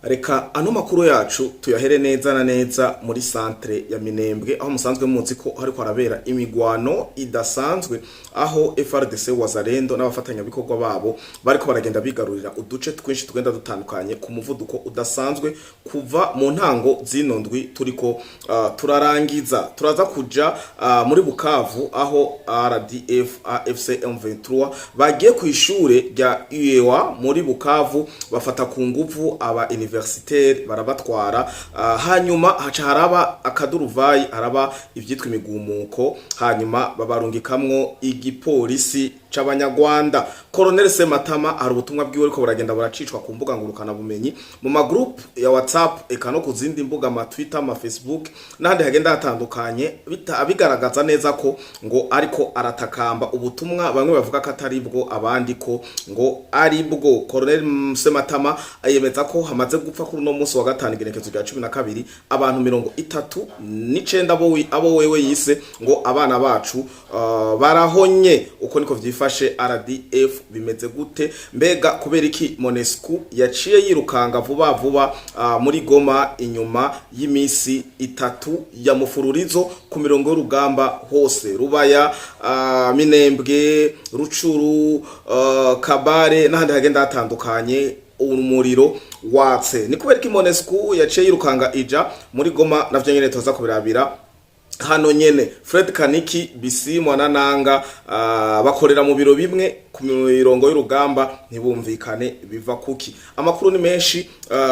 Reka ano makuru yacu tuyahere neza na neza muri centre ya Minembwe aho musanzwe muzi ko hariko harabera imigwano idasanzwe aho FRDC Wazalendo n'abafatanya bikorwa babo bariko baragenda bigarurira uduce twinshi tugenda dutandukanye ku muvuduko udasanzwe kuva mu ntango zinondwi turiko turarangiza turaza kuja muri Bukavu aho RDF AFC M23 bagiye ku ishure rya UEWA muri Bukavu bafata ku nguvu aba universitaire barabatwara hanyuma haca haraba akaduruvayi haraba ivyitwa imigumuko hanyuma babarungikamwo igipolisi c'abanyarwanda. Colonel Sematama hari ubutumwa bwiwe ariko buragenda buracicwa ku mbuga ngurukana bumenyi mu magroup ya WhatsApp eka no ku zindi mbuga ma Twitter ma Facebook n'ahandi hagenda hatandukanye abigaragaza neza ko ngo ariko aratakamba ubutumwa bamwe bavuga ko atari bwo abandi ko ngo ari bwo. Colonel Sematama ayemeza ko hamaze gupfa kuri no munsi wa gatanu igenekezo rya 12 abantu 39 abo wewe yise ngo abana bacu barahonye. Uko niko vyifashe RDF bimeze gute mbega kubera iki Monesco yaciye yirukanga vuba muri Goma inyuma y'imisi 3 ya mufururizo ku mirongo y'urugamba hose Rubaya, Minembwe, Rucuru, Kabare n'ahandi hagenda hatandukanye umuriro watse. Ni kubera iki Monesco yaciye yirukanga ija muri Goma navyo nyene toza kubirabira hano nyene. Fred Kaniki Bisimwa na Nanga bakorera mu biro bimwe ku mirongo y'urugamba ntibumvikane biva kuki. Amakuru ni menshi,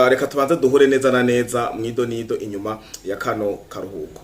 reka tubanze duhure neza na neza mwido nido inyuma ya kano karuhuko.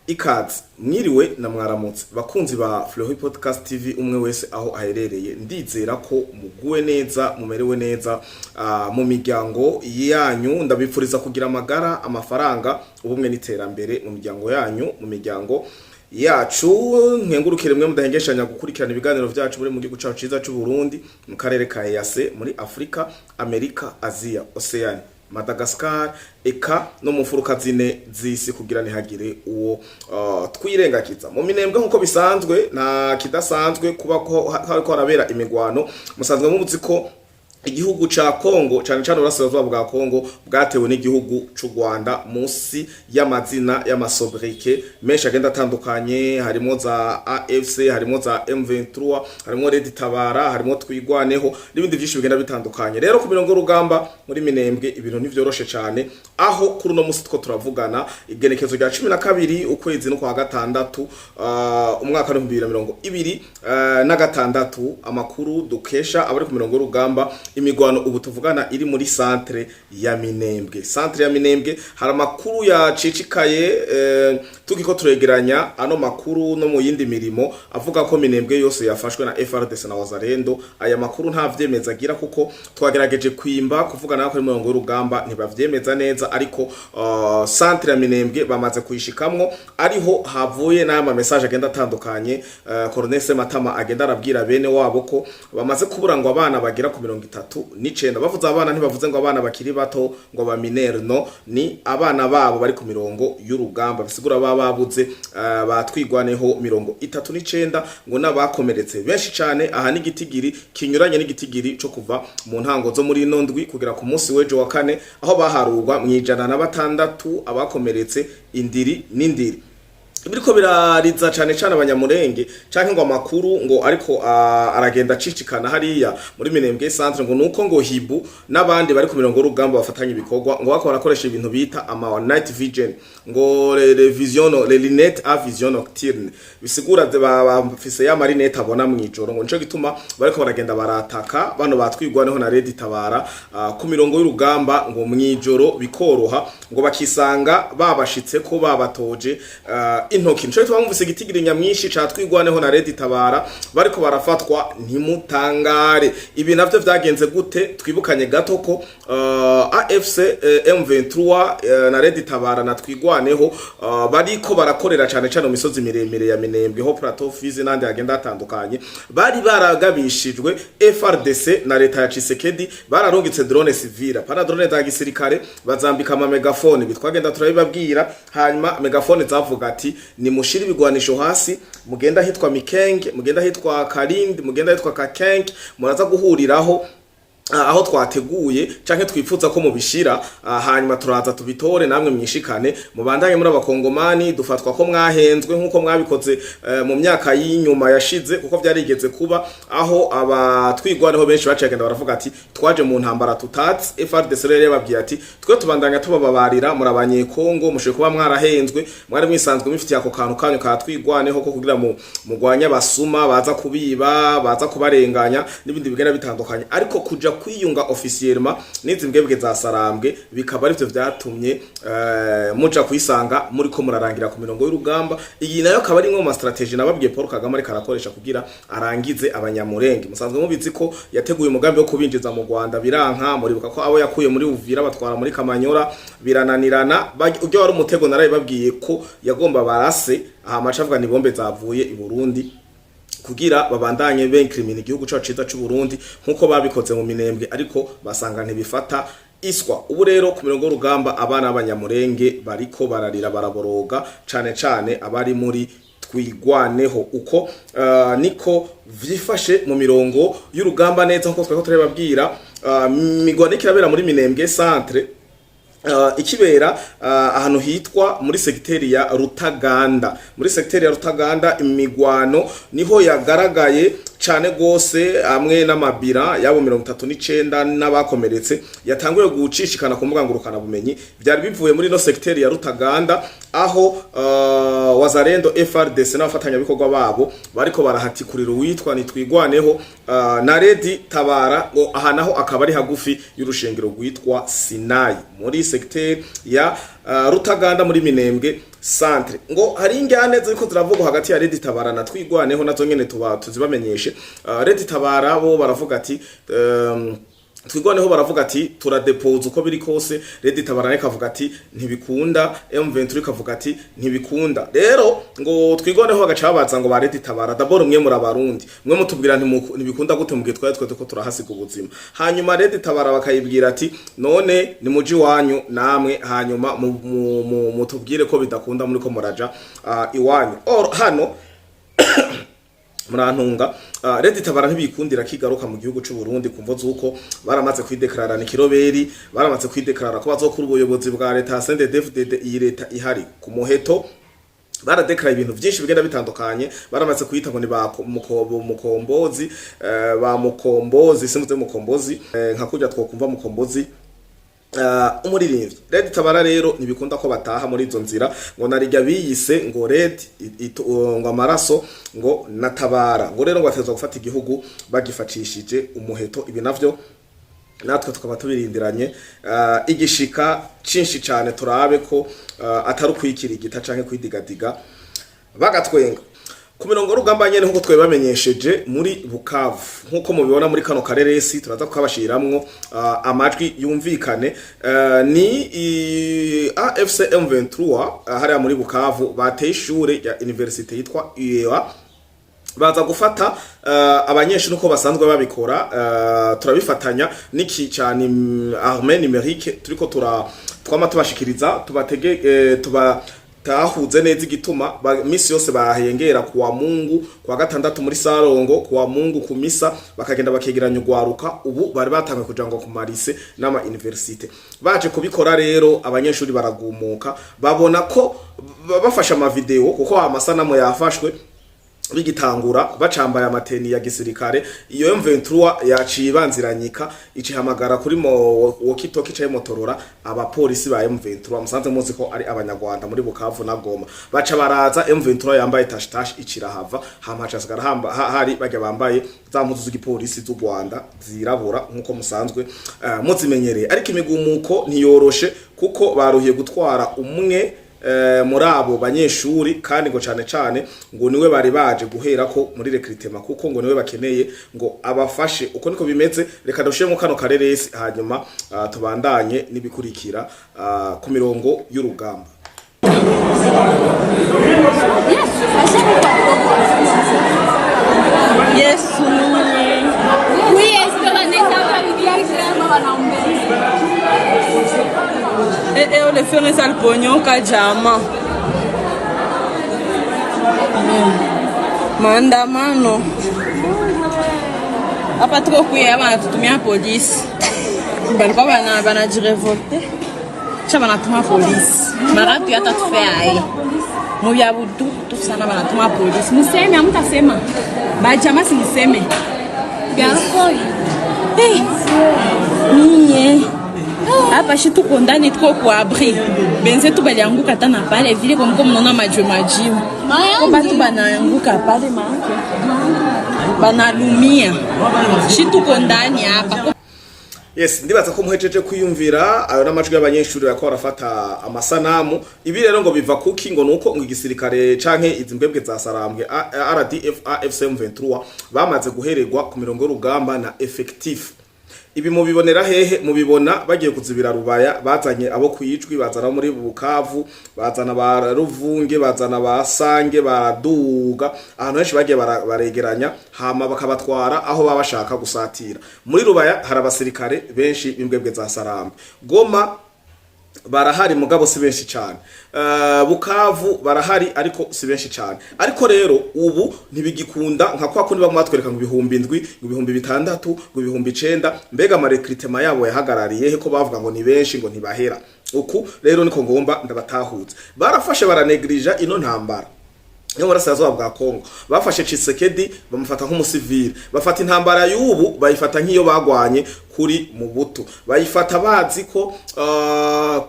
Ikaze mwiriwe na mwaramutse bakunzi ba Flow Podcast TV umwe wese aho aherereye, ndizera ko muguwe neza mumerewe neza mu miryango yanyu. Ndabifuriza kugira amagara amafaranga ubumwe n'iterambere mu miryango yanyu mu miryango yacu. Nkengurukire mwe mudahengeshanya gukurikirana ibiganiro vyacu muri mu gihugu cyacu ciza cy'u Burundi mu karere ka EAC muri Afrika, Amerika, Asia, Oceania, Madagascar eka no mu mfuruka zine zisi kugira ntihagire uwo twirengakiza. Mu Minembwe nkuko bisanzwe nta kidasanzwe kuba ko hariko harabera imigwano. Musanzwe muzi ko igihugu ca Kongo cyane cyane urasirazuba bwa Kongo bwatewe n'igihugu c'u Rwanda munsi y'amazina y'amasobrike menshi agenda atandukanye, harimo za AFC, harimo za M23, harimo Red Tabara, harimo Twigwaneho n'ibindi byinshi bigenda bitandukanye. Rero ku mirongo y'urugamba muri Minembwe ibintu ntivyoroshe cyane, aho kuri no musi two turavugana igenekezo rya 12 ukwezi no kwa gatandatu umwaka wa 2026 amakuru dukesha abari ku mirongo y'urugamba imigwano ubu tuvugana iri muri centre ya Minembwe. Centre ya Minembwe hari amakuru yacicikaye tukiko turegeranya ano makuru no mu yindi mirimo avuga ko Minembwe yose yafashwe na FRDC na Wazalendo. Aya makuru nta vyemeza agira kuko twagerageje kwimba kuvugana nako mu ngo y'urugamba ntibavyemeza neza, ariko centre ya Minembwe bamaze kuyishikamwo ariho havuye n'ama message agenda atandukanye. Colonel Sematama agenda arabwira bene wabo ko bamaze kubura ngo abana bagira ku 39 bavuze abana ntibavuze ngo abana bakiri bato ngo ba minere, no ni abana babo bari ku mirongo y'urugamba bisigura babuze batwigwaneho 39 ngo nabakomeretse benshi cyane. Aha ni gitigiri kinyuranye n'igitigiri cyo kuva mu ntango zo muri nondwi kugira ku munsi wejo wa kane aho baharurwa mu 106 abakomeretse indiri n'indiri. Biriko birariza cyane cyane abanyamurenge canke ngo amakuru ngo ariko aragenda cicikana hariya muri Minembwe centre ngo nuko ngo Hibu nabandi bari ku mirongo y'urugamba bafatanye ibikorwa ngo bako barakoresha ibintu bita ama night vision ngo le vision le lunette a vision nocturne bisigura bafise ya marinette abona mwijoro ngo nico gituma bariko baragenda barataka bano batwigwaneho na Red Tabara ku mirongo y'urugamba ngo mwijoro bikoroha ngo bakisanga babashitse ko babatoje intoki nico twamvise igitigiri nyamwinshi ca twigwaneho na Red Tabara bariko barafatwa ntimutangare. Ibi navyo vyagenze gute? Twibukanye gato ko AFC M23 na Red Tabara na twigwaneho bariko barakorera cane cane mu misozi miremire ya Minembwe ho Plateau Fizi nandi agenda atandukanye, bari baragabishijwe. FRDC na leta ya Tshisekedi bararungitse drone civile para drone za gisirikare bazambika ama megafone bitwagenda turabibabwira, hanyuma megafone zavuga ati ni mushira ibigwanisho hasi, mugenda hitwa Mikenge, mugenda hitwa Kalindi, mugenda hitwa Kakenge, muraza guhuriraho aho twateguye canke twifuza ko mubishira, hanyuma turaza tubitore namwe mwishikane mubandanye muri abakongomani. Dufatwa ko mwahenzwe nkuko mwabikoze mu myaka y'inyuma yashize, kuko byarigeze kuba aho abatwigwaneho benshi bacagenda baravuga ati twaje mu ntambara tutatse. FRDC rero babwiye ati twe tubandanya tubababarira muri abanyekongo, mushe kuba mwarahenzwe, mwari mwisanzwe mufitiye ako kantu kanyu ka twigwaneho ko kugira mu mugwanya basuma baza kubiba, baza kubarenganya n'ibindi bigenda bitandukanye, ariko kuja kwiyunga officiellement n'izi mbwebwe za Sarambwe bikaba arivyo vyatumye muca kwisanga muri ko murarangira ku mirongo y'urugamba. Iyi nayo akaba ari imwe mu strategy nababwiye Paul Kagame ariko arakoresha kugira arangize abanyamurenge. Musanzwe mubizi ko yateguye umugambi wo kubinjiza mu Rwanda biranka, muribuka ko abo yakuye muri Uvira batwara muri Kamanyora birananirana. Ujye wari umutego naraye babwiye ko yagomba barase aha macavuga ni bombe zavuye i Burundi kugira babandanye benkrimina igihugu cyacu ciza cy'u Burundi nkuko babikoze mu Minembwe, ariko basanga ntibifata iswa. Ubu rero ku mirongo y'urugamba abana b'abanyamurenge bariko bararira baraboroga cane cane abari muri twigwaneho. Uko niko vyifashe mu mirongo y'urugamba neza nkuko twako turababwira. Migwaniko irabera muri Minembwe centre, ikibera ahantu hitwa muri sekiteri ya Rutaganda. Muri sekiteri ya Rutaganda imigwano niho yagaragaye cane gose, amwe n'amabira yabo 39 n'abakomeretse yatanguye gucishikana ku mbuga ngurukana bumenyi. Byari bivuye muri no sekiteri ya Rutaganda aho Wazalendo FRDC n'abafatanya bikorwa babo bariko barahatikurira uwitwa nitwigwaneho na Red Tabara, ngo aha naho akaba ari hagufi y'urushengero rwitwa Sinai muri sekiteri ya Rutaganda muri Minembwe centre. Ngo hari ingane ziko ziravuga hagati ya Red Tabara na twigwaneho nazo nyene tuzibamenyeshe. Red Tabara bo baravuga ati twigwaneho baravuga ati turadepose uko biri kose. Red Tabara nayo kavuga ati ntibikunda, M23 kavuga ati ntibikunda. Rero ngo twigwaneho bagacabaza ngo ba Red Tabara daboro mwe muri abarundi mwe mutubwira ntibikunda gute mu gitwaye twe ko turahasiga ubuzima. Hanyuma Red Tabara bakayibwira ati none ni muji wanyu namwe, hanyuma mutubwire ko bidakunda muri ko muraja iwanyu hano murantunga. Red Tabara ntibikundira kigaruka mu gihugu cy'u Burundi kumvo zuko baramaze kwideklarana ikiroberi, baramaze kwideklarana ko bazokura ubuyobozi bwa leta CNDD-FDD. Iyi leta ihari ku muheto baradeklara ibintu byinshi bigenda bitandukanye, baramaze kuyita ngo ni ba mukombozi, ba mukombozi simutse mukombozi nka kujya twokumva mukombozi umuririmbyi. Red Tabara rero ntibikunda ko bataha muri izo nzira, ngo narijya biyise ngo Red ngo amaraso ngo natabara, ngo rero ngo batezwa gufata igihugu bagifatishije umuheto. Ibi navyo natwe tukaba tubirindiranye igishika cinshi cyane, turabe ko atari kwikira igita canke kwidigadiga bagatwenga. Ku mirongo y'urugamba nyene nkuko twe bamenyesheje muri Bukavu, nkuko mubibona muri kano kareresi turaza kukabashiramwo amajwi yumvikane. Ni AFC M23 hariya muri Bukavu bateye ishure ya universite yitwa UEA, baza gufata abanyeshuri uko basanzwe babikora. Turabifatanya niki cyane armée numérique turiko twama tubashikiriza tubatege tahuze neza igituma misi yose bahengera kuwa Mungu kwa gatandatu muri Sarongo, kuwa Mungu ku misa bakagenda bakegeranya ugwaruka. Ubu bari batanga kujango ku marise n'ama universite. Baje kubikora rero abanyeshuri baragumuka, babona ko bafasha ama video kuko amasanamu yafashwe bigitangura bacambaye amateni ya gisirikare. Iyo M23 yaciye banziranyika icihamagara kuri walkie-talkie cyaye Motorora abapolisi ba M23 musanze muzi ko ari abanyarwanda muri Bukavu na Goma. Baca baraza M23 yambaye tash icirahava, hamaca sigara hari bajya bambaye za mpuzu z'igipolisi z'u Rwanda zirabura nkuko musanzwe muzimenyereye. Ariko imigumuko ntiyoroshe kuko baruhiye gutwara umwe muri abo banyeshuri kandi ngo cane ngo niwe bari baje guhera ko muri recruitment kuko ngo niwe bakeneye ngo abafashe uko niko bimeze. Reka dushire mu kano kareresi hanyuma tubandanye nibikurikira ku mirongo y'urugamba. Yes. Oui, est-ce que eu le fione salponyo kajama maandamano hapa tuko kuya wanatutumia polisi balikuwa banajirevolte cha banatuma polisi mara tu hata tufea muyabudu tusana banatuma polisi museme amutasema bajama siniseme byarokoi niye hapa shi tuko ndani tuko kwa abri benze tu balianguka tana pale vile kwa mko mnaona majimu kwa batu banaanguka pale maanke banalumia shi tuko ndani hapa. Yes, ndibaza ko muhejeje kwiyumvira ayo n'amajwi y'abanyeshuri bako barafata amasanamu. Ibi rero ngo biva kuki ngo nuko ngo igisirikare canke izi mbwebwe za Sarambwe RDF AFC M23 bamaze guhererwa ku mirongo y'urugamba na effectif. Ibi mubibonera hehe? Mubibona bagiye kuzibira Rubaya, bazanye abo kwijwi, bazana muri Bukavu, bazana ba Ruvunge, bazana ba Sange, baraduga ahantu henshi bagiye baregeranya hama bakabatwara aho babashaka gusatira. Muri Rubaya hari abasirikare benshi bimbwebwe za Sarambwe. Goma barahari mugabo si benshi cyane. Bukavu barahari ariko si benshi cyane. Ariko rero ubu ntibigikunda nka kwa kundi bamwatwereka ngo 7,000 ngo 6,000 ngo 9,000 mbega ama recruitment yabo yahagarariye he ko bavuga ngo ni benshi ngo ntibahera. Uku rero niko ngomba ndabatahuza. Barafashe baranegrija ino ntambara. Yo murasazo bwa Kongo bafashe Tshisekedi bamufata nk'umusivile, bafata intambara y'ubu bayifata nk'iyo bagwanye kuri mu buto, bayifata bazi ko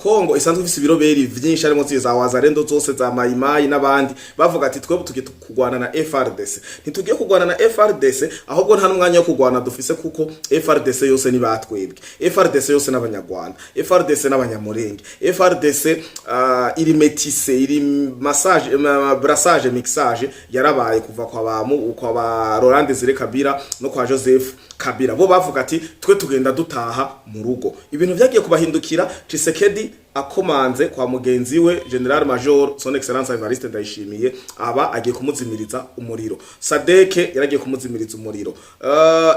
Kongo isanzwe ifise ibiroberi vyinshi arimo za Wazalendo zose za Mayimayi n'abandi bavuga ati twebwe tugiye kugwana na FRDC. Ntitugiye kugwana na FRDC ahubwo nta n'umwanya wo kugwana dufise kuko FRDC yose ni batwebwe, FRDC yose n'abanyarwanda, FRDC n'abanyamurenge, FRDC iri metisse, iri massage brassage mixage yarabaye kuva kwa bamu kwa ba Laurent Desire Kabila no kwa Joseph Kabila. Bo bavuga ati twe tugenda dutaha mu rugo. Ibintu byagiye kubahindukira. Tshisekedi akomanze kwa mugenzi we General Major Son Excellence Evariste Ndayishimiye aba agiye kumuzimiriza umuriro. Sadeke yaragiye kumuzimiriza umuriro.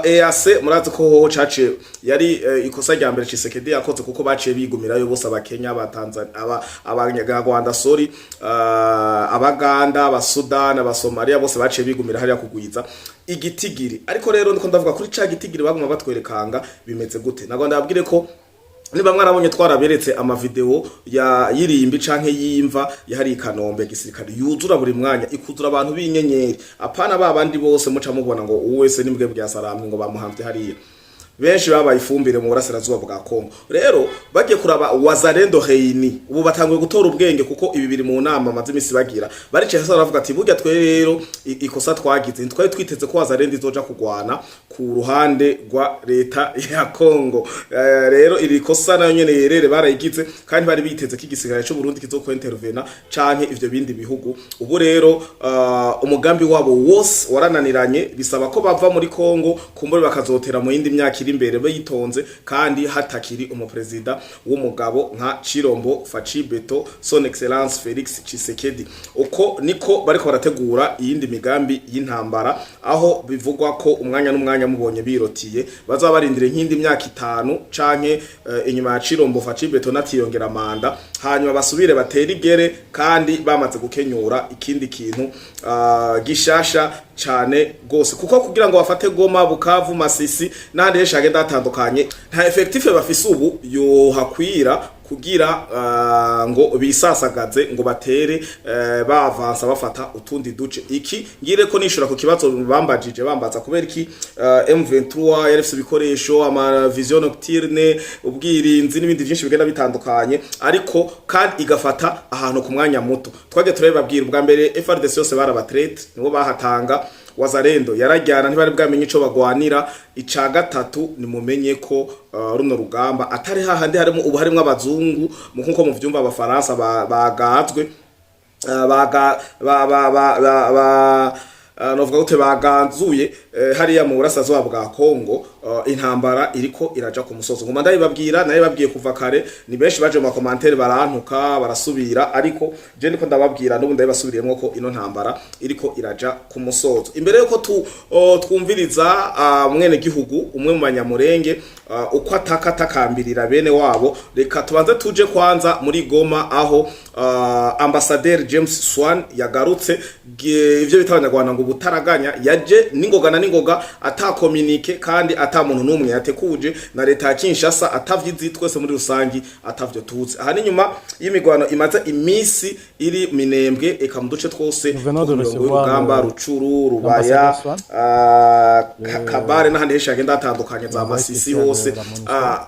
EAC murazi ko ho cace yari ikosa rya mbere Tshisekedi yakoze kuko baciye bigumirayo bose abakenya abatanzania abanyarwanda abaganda abasudan abasomalia bose baciye bigumira hariya kugwiza igitigiri. Ariko rero ndiko ndavuga kuri ca gitigiri baguma batwerekanga bimeze gute. Nago ndabwire ko niba mwarabonye twaraberetse ama video ya yirimbi canke yimva yahari Kanombe gisirikare yuzura buri mwanya ikuzura abantu b'inyenyeri apana babandi bose muca mubona ngo uwese nimbwe bya Sarambwe ngo bamuhamvye hariya. Benshi babaye ifumbire mu burasirazuba bwa Kongo. Rero bagiye kuraba Wazalendo Heini ubu batanguye gutora ubwenge kuko ibi biri mu nama maze imisi bagira barice hasa baravuga ati burya twe rero ikosa twagize twari twiteze ko Wazalendo izoja kugwana ku ruhande rwa leta ya Kongo. Rero iri kosa nayo nyene yerere barayigize kandi bari biteze ko igisigara cyo Burundi kizokwa intervena canke ivyo bindi bihugu. Ubu rero umugambi wabo wose warananiranye bisaba ko bava muri Kongo kumbure bakazotera mu yindi myaka iri imbere bayitonze kandi hatakiri umuprezida w'umugabo nka Chirombo Faci Beto Son Excellence Felix Tshisekedi. Uko niko bariko barategura iyindi migambi y'intambara aho bivugwa ko umwanya n'umwanya mubonye birotiye bazaba barindire nk'indi myaka 5 canke inyuma ya Chirombo Faci Beto natiyongera manda hanyuma basubire batera igere kandi bamaze gukenyura ikindi kintu gishasha cyane gose kuko kugira ngo bafate Goma Bukavu Masisi n'ahandi henshi hagenda hatandukanye nta effectif bafise ubu yo hakwira kugira ngo bisasagaze ngo batere bavansa bafata utundi duce. Iki ngire ko nishura ku kibazo bambajije bambaza kubera iki M23 yarifise bikoresho ama vision nocturne ubwirinzi n'ibindi byinshi bigenda bitandukanye ariko kandi igafata ahantu ku mwanya muto. Twage turebe babwira ubwa mbere FRDC yose barabatrete nibo bahatanga Wazalendo yarajyana ntibari bwamenye ico bagwanira. Ica gatatu ni mumenye ko runo rugamba atari hahandi harimo ubu harimo abazungu nkuko mu vyumba abafaransa bagazwe novuga gute baganzuye hariya mu burasazwa bwa Kongo. Intambara iriko iraja ku musozo ngoma ndabibabwira naye babwiye kuva kare ni benshi baje mu commentaire barantuka barasubira ariko je niko ndababwira n'ubu ndabasubiriyemo ko ino ntambara iriko iraja ku musozo. Imbere yuko twumviriza mwene gihugu umwe mu banyamurenge uko atakambirira bene wabo, reka tubanze tuje kwanza muri Goma aho Ambassadeur James Swan yagarutse ivyo bitabanyarwanda ngo butaraganya yaje n'ingoga atakomunike kandi muntu numwe yatekuje na leta ya Kinshasa atavyizi twese muri rusangi atavyo tuzi. Aha ni nyuma y'imigwano imaze imisi iri Minembwe eka mu duce twose urugamba Rucuru Rubaya Kabare n'ahandi henshi agenda atandukanye za Masisi hose.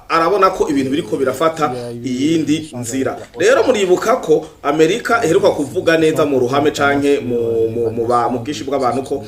Arabona ko ibintu biriko birafata iyindi nzira. Rero muribuka ko Amerika iheruka kuvuga neza mu ruhame canke mu bwishi bw'abantu ko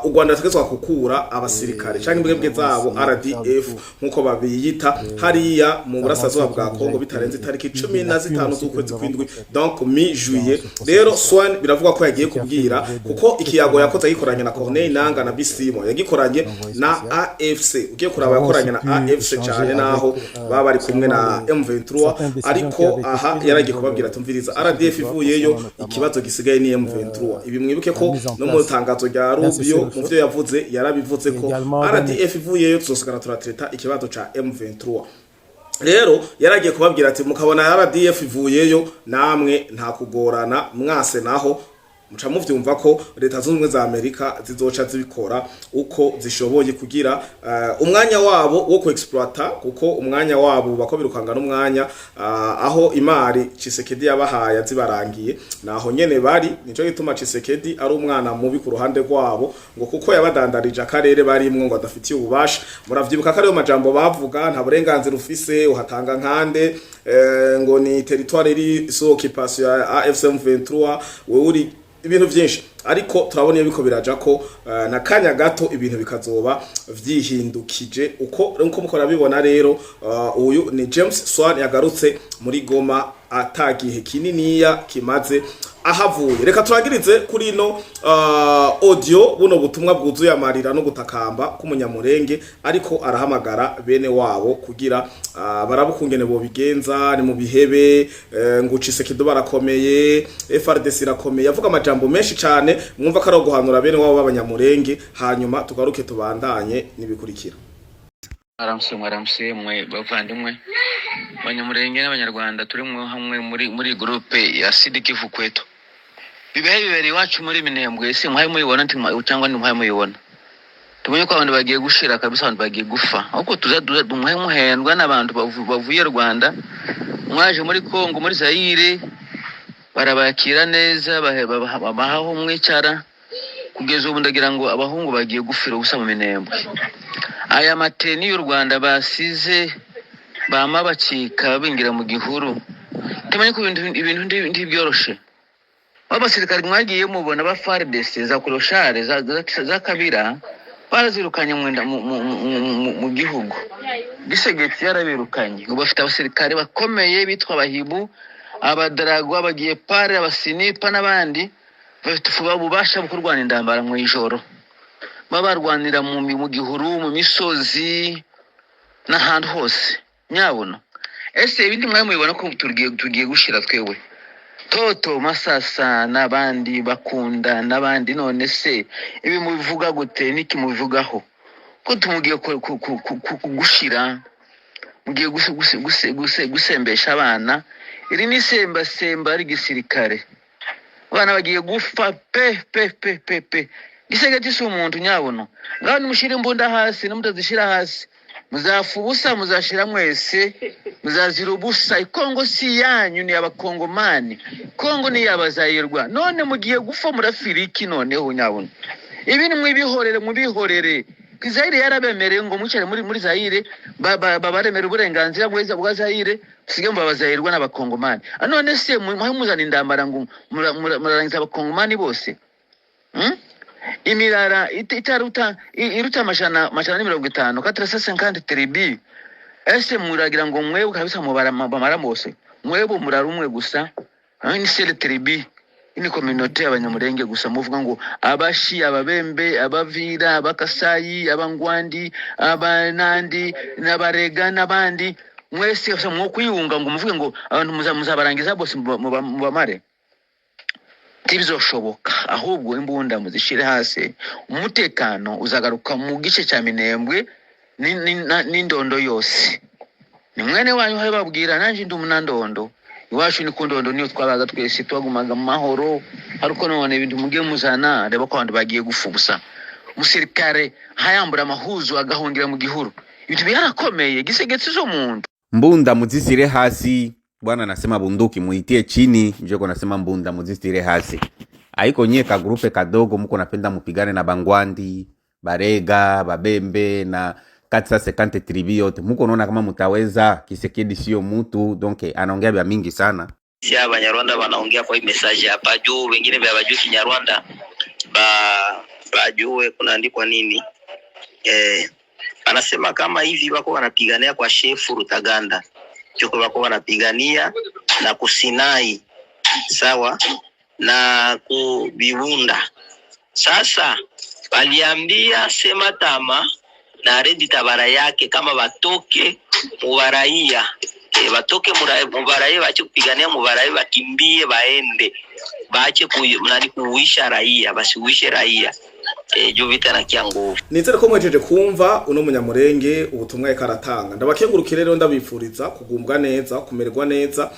u Rwanda rutegetswe kukura abasirikare canke imbwebwe zabo RDF nkuko babiyita hariya mu burasazwa bwa Kongo bitarenze tariki 15 z'ukwezi kw'indwi, donc mi juillet. Rero Swan biravugwa ko yagiye kubwira kuko ikiyago yakoze gikoranye na Corneille Nanga na Bisimo yagikoranye na AFC. Ugiye kuraba yakoranye na AFC cyane naho baba bari kumwe na M23, ariko aha yaragiye kubabwira tumviriza RDF ivuyeyo ikibazo gisigaye ni M23. Ibi mwibuke ko no mu tangazo rya Rubio mu byo yavuze yarabivuze ko RDF ivuyeyo tuzosigara turatreta ikibazo ca M23. Rero yaragiye kubabwira ati mukabona RDF ivuyeyo namwe nta kugorana mwase naho muca muvyumva ko leta z'ubumwe za Amerika zizoca zibikora uko zishoboye kugira umwanya wabo wo ku exploiter, kuko umwanya wabo bako birukanga n'umwanya aho imari Tshisekedi yabahaye zibarangiye naho nyene bari. Nico gituma Tshisekedi ari umwana mubi ku ruhande rwabo ngo kuko yabadandarije akarere barimwo ngo adafitiye ububasha. Muravyibuka ko ariyo majambo bavuga nta burenganzira ufise uhatanga nkande ngo ni territoire iri sous occupation ya AFC 23 we uri ibintu byinshi, ariko turabona biko biraja ko na kanya gato ibintu bikazoba vyihindukije uko mukora bibona. Rero uyu ni James Swan yagarutse muri Goma atagihe kininiya kimaze ahavuye. Reka turangirize kuri no audio buno butumwa bwuzuye amarira no gutakamba k'umunyamurenge ariko arahamagara bene wabo kugira barabukungene bo bigenza ni mu bihebe ngo Tshisekedi barakomeye FRDC irakomeye. Avuga amajambo menshi cyane mwumva ko ari guhanura bene wabo b'abanyamurenge, hanyuma tugaruke tubandanye nibikurikira. Aramse mwe bavandimwe banyamurenge n'abanyarwanda turi mu hamwe muri groupe ya Sidikivu kwetu. Bibehe biberi wacu muri Minembwe ese mwaye muyibona cyangwa ni mwaye muyibona. Tumenye ko abantu bagiye gushira kabisa, abantu bagiye gufa. Ahubwo tuza mwaye muhendwa n'abantu bavuye Rwanda mwaje muri Kongo muri Zaire barabakira neza babahaho mwicara kugeza ubu ndagira ngo abahungu bagiye gufira ubusa mu Minembwe. Aya mateni y'u Rwanda basize bama bacika bingira mu gihuru. Tumenye ko ibintu ndi byoroshe. Abasirikare mwagiye mubona ba FARDC za Kuroshare za Kabira barazirukanye mu gihugu. Gisegeti yarabirukanye. Ubu bafite abasirikare bakomeye bitwa Bahibu, abadrago abagiye pare abasinipa n'abandi bafite ububasha bwo kurwana indambara mu ijoro. Babarwanira mu gihuru mu misozi n'ahandi hose nyabona. Ese ibindi mwaye mubibona ko tugiye gushira twewe Toto Masasa n'abandi bakunda n'abandi, none se ibi mubivuga gute niki mubivugaho ko tumugiye gushira mugiye gusembesha abana? Iri ni semba ari gisirikare, abana bagiye gufa pe Gisegeti si umuntu nyabona. Ngaho nimushira imbunda hasi namutazishira hasi muzafu ubusa muzashira mwese muzazira ubusa. Kongo si yanyu ni abakongomani, Kongo ni yabazayirwa. None mugiye gufa murafiriki noneho nyabona. Ibi ni mwibihorere. Zaire yarabemereye ngo mucare muri Zaire babaremera uburenganzira bwa Zaire sige mbabazayirwa n'abakongomani. None se muzana indambara ngo murarangiza abakongomani bose. imirara iruta amajana 50 450 tribi. Ese muragira ngo mwebwe kabisa mubara mose, mwebwe murara umwe gusa ni sele tribi, ini communauté y'abanyamurenge gusa muvuga ngo abashi, ababembe, abavira, abakasayi, abangwandi, abanandi n'abarega n'abandi mwese gusa mwokwiyunga ngo muvuge ngo abantu muzabarangiza bose mubamare. Tibizoshoboka, ahubwo imbunda muzishire hasi, umutekano uzagaruka mu gice cya Minembwe n'indondo yose. Ni mwene wanyu hari babwira nanje ndi umunandondo iwacu ni kundondo niyo twabaga twese twagumaga mu mahoro, haruko none ibintu mugiye muzana reba ko abantu bagiye gufubusa. Umusirikare hayambura amahuzu agahungira mu gihuru, ibintu byarakomeye gisegetse zo muntu. Mbunda muzisire hasi. Bwana anasema bunduki muitie chini, njoko nasema mbunda muzisire hasi. Haiko nye ka grupe kadogo mko napenda mupigane na bangwandi, barega, babembe na 450 tribi yote. Mko naona kama mtaweza. Kisekedi sio mtu, donc anaongea bya mingi sana. Si Abanyarwanda wanaongea kwa hii message hapa juu, wengine bya bajui Kinyarwanda bajue kunaandikwa nini. Anasema kama hivi wako wanapigania kwa Shefu Rutaganda. Choko wako wanapigania na kusinai sawa na kubiunda. Sasa waliambia Sematama na Redi Tabara yake kama watoke mubaraia, watoke mubaraia, bache kupigania mubaraia, bakimbie baende, bache kuuisha raia, basiuishe raia. Jovita na Kiango. Nizere ko mwejeje kumva uno munyamurenge ubutumwa yakaratanga. Ndabakengurukire rero ndabifuriza kugumbwa neza, kumererwa neza.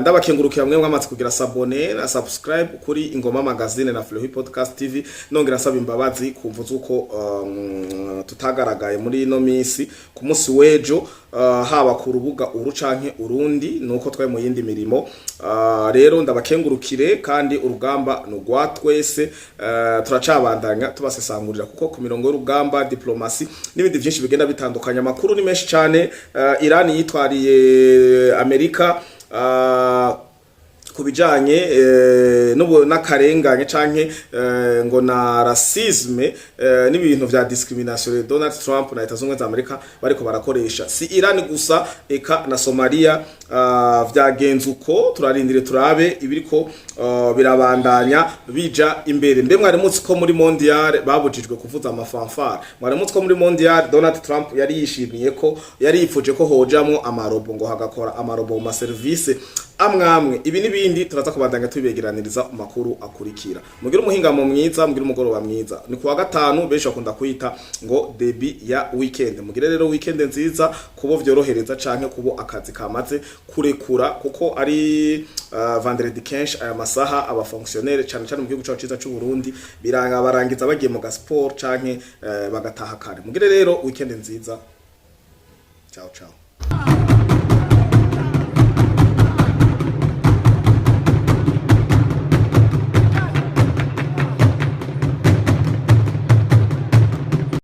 Ndabakengurukira mwe mwamaze kugira sabone na subscribe kuri Ingoma Magazine na Flow Podcast TV. Nongera saba imbabazi kumvuza uko tutagaragaye muri ino minsi ku munsi wejo, haba ku rubuga uru canke urundi nuko twaye mu yindi mirimo. Rero ndabakengurukire kandi urugamba nugwa twese, turacabandanya tubasesangurira kuko ku mirongo y'urugamba, diplomasi n'ibindi byinshi bigenda bitandukanya. Makuru ni menshi cyane. Iran yitwariye Amerika kubijanye n'akarenganye canke ngo na racisme n'ibintu vya discrimination Donald Trump na Leta Zunze Ubumwe za Amerika bariko barakoresha. Si Iran gusa, eka na Somalia vyagenze uko. Turarindire turabe ibiriko birabandanya bija imbere. Mbe mwari mutsi ko muri mondial babujijwe kuvuza amafanfare? Mwari mutsi ko muri mondial Donald Trump yari yishimiye ko yari yifuje ko hojamo amarobo ngo hagakora amarobo mu service amwamwe. Ibi nibindi turaza kubandanya tubibegeraniriza makuru akurikira. Mugira umuhingamo mwiza, mugira umugoroba mwiza. Ni kuwa gatanu benshi bakunda kwita ngo debut ya weekend. Mugire rero weekend nziza kubo vyorohereza canke kubo akazi kamaze kurekura, kuko ari vendredi kenshi aya masaha aba fonctionnaire cyane cyane mu gihugu cyacu cyiza cy'u Burundi biranga barangiza bagiye mu gasport canke bagataha kare. Mugire rero weekend nziza. Ciao ciao.